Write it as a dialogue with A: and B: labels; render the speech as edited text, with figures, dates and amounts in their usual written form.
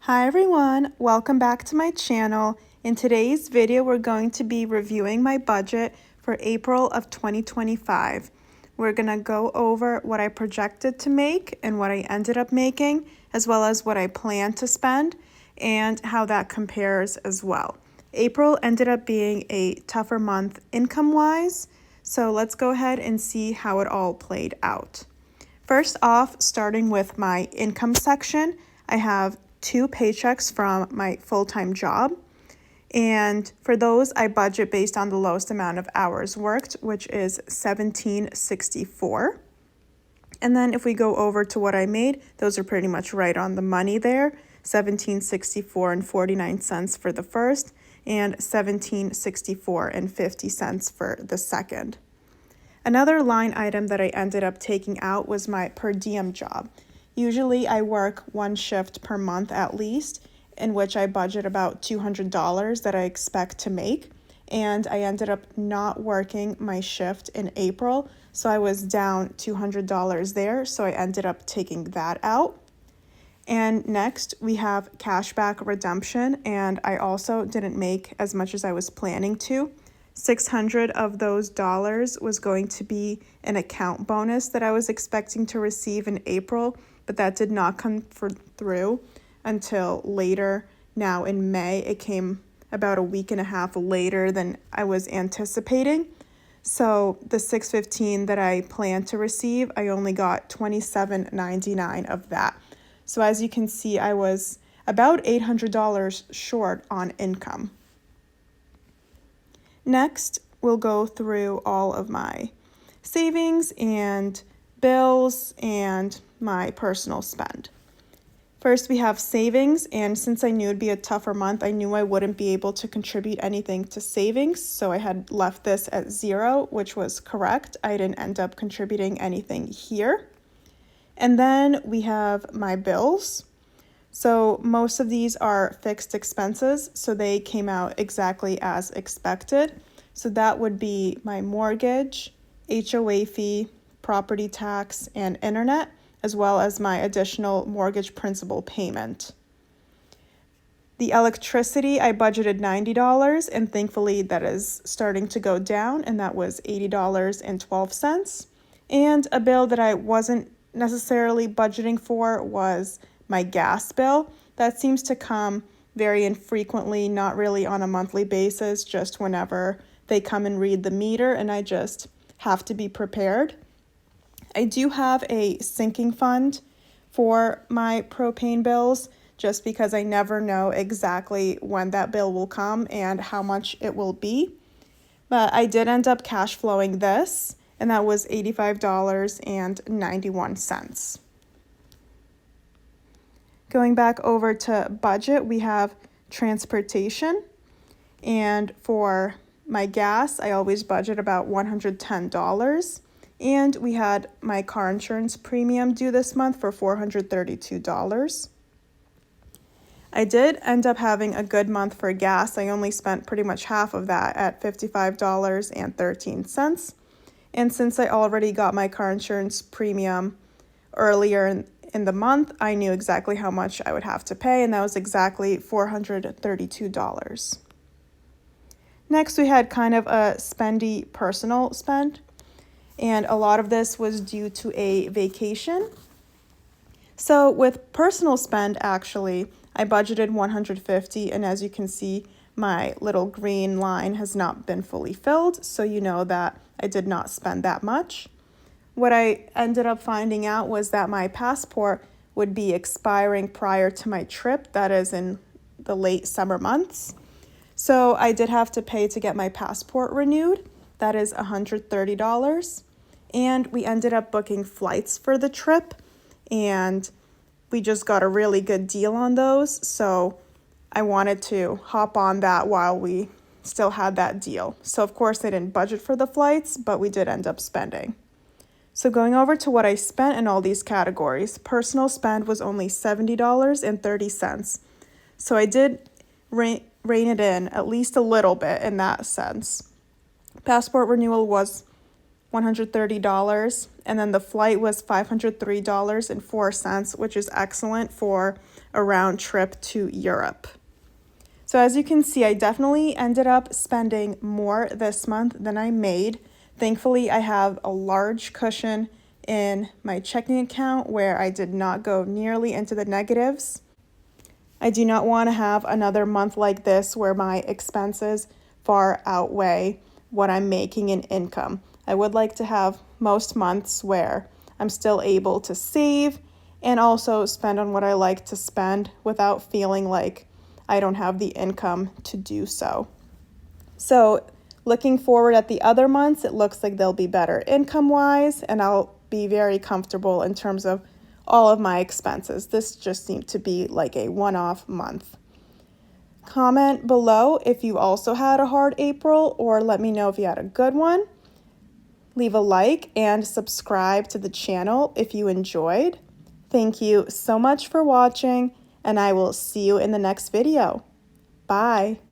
A: Hi everyone, welcome back to my channel. In today's video, we're going to be reviewing my budget for April of 2025. We're gonna go over what I projected to make and what I ended up making, as well as what I plan to spend and how that compares as well. April ended up being a tougher month income-wise, so let's go ahead and see how it all played out. First off, starting with my income section, I have 2 paychecks from my full-time job. And for those, I budget based on the lowest amount of hours worked, which is $17.64. And then if we go over to what I made, those are pretty much right on the money there. $17.64 and 49 cents for the first, and $17.64 and 50 cents for the second. Another line item that I ended up taking out was my per diem job. Usually I work 1 shift per month at least, in which I budget about $200 that I expect to make. And I ended up not working my shift in April, so I was down $200 there, so I ended up taking that out. And next we have cashback redemption, and I also didn't make as much as I was planning to. 600 of those dollars was going to be an account bonus that I was expecting to receive in April, but that did not come through until later. Now in May, it came about a week and a half later than I was anticipating. So the $615 that I planned to receive, I only got $27.99 of that. So as you can see, I was about $800 short on income. Next, we'll go through all of my savings and bills and my personal spend. First, we have savings, and since I knew it'd be a tougher month, I knew I wouldn't be able to contribute anything to savings, so I had left this at 0, which was correct. I didn't end up contributing anything here. And then we have my bills. So most of these are fixed expenses, so they came out exactly as expected. So that would be my mortgage, HOA fee, property tax, and internet, as well as my additional mortgage principal payment. The electricity, I budgeted $90, and thankfully that is starting to go down, and that was $80.12. And a bill that I wasn't necessarily budgeting for was my gas bill. That seems to come very infrequently, not really on a monthly basis, just whenever they come and read the meter, and I just have to be prepared. I do have a sinking fund for my propane bills, just because I never know exactly when that bill will come and how much it will be. But I did end up cash flowing this, and that was $85.91. Going back over to budget, we have transportation. And for my gas, I always budget about $110. And we had my car insurance premium due this month for $432. I did end up having a good month for gas. I only spent pretty much half of that at $55.13. And since I already got my car insurance premium earlier in the month, I knew exactly how much I would have to pay, and that was exactly $432. Next, we had kind of a spendy personal spend, and a lot of this was due to a vacation. So with personal spend, actually, I budgeted $150, and as you can see, my little green line has not been fully filled, so you know that I did not spend that much. What I ended up finding out was that my passport would be expiring prior to my trip, that is in the late summer months. So I did have to pay to get my passport renewed. That is $130. And we ended up booking flights for the trip, and we just got a really good deal on those. So I wanted to hop on that while we still had that deal. So of course I didn't budget for the flights, but we did end up spending. So going over to what I spent in all these categories, personal spend was only $70.30. So I did rein it in at least a little bit in that sense. Passport renewal was $130, and then the flight was $503.04, which is excellent for a round trip to Europe. So as you can see, I definitely ended up spending more this month than I made. Thankfully, I have a large cushion in my checking account where I did not go nearly into the negatives. I do not want to have another month like this where my expenses far outweigh what I'm making in income. I would like to have most months where I'm still able to save and also spend on what I like to spend without feeling like I don't have the income to do so. So looking forward at the other months, it looks like they'll be better income-wise, and I'll be very comfortable in terms of all of my expenses. This just seemed to be like a one-off month. Comment below if you also had a hard April, or let me know if you had a good one. Leave a like and subscribe to the channel if you enjoyed. Thank you so much for watching, and I will see you in the next video. Bye.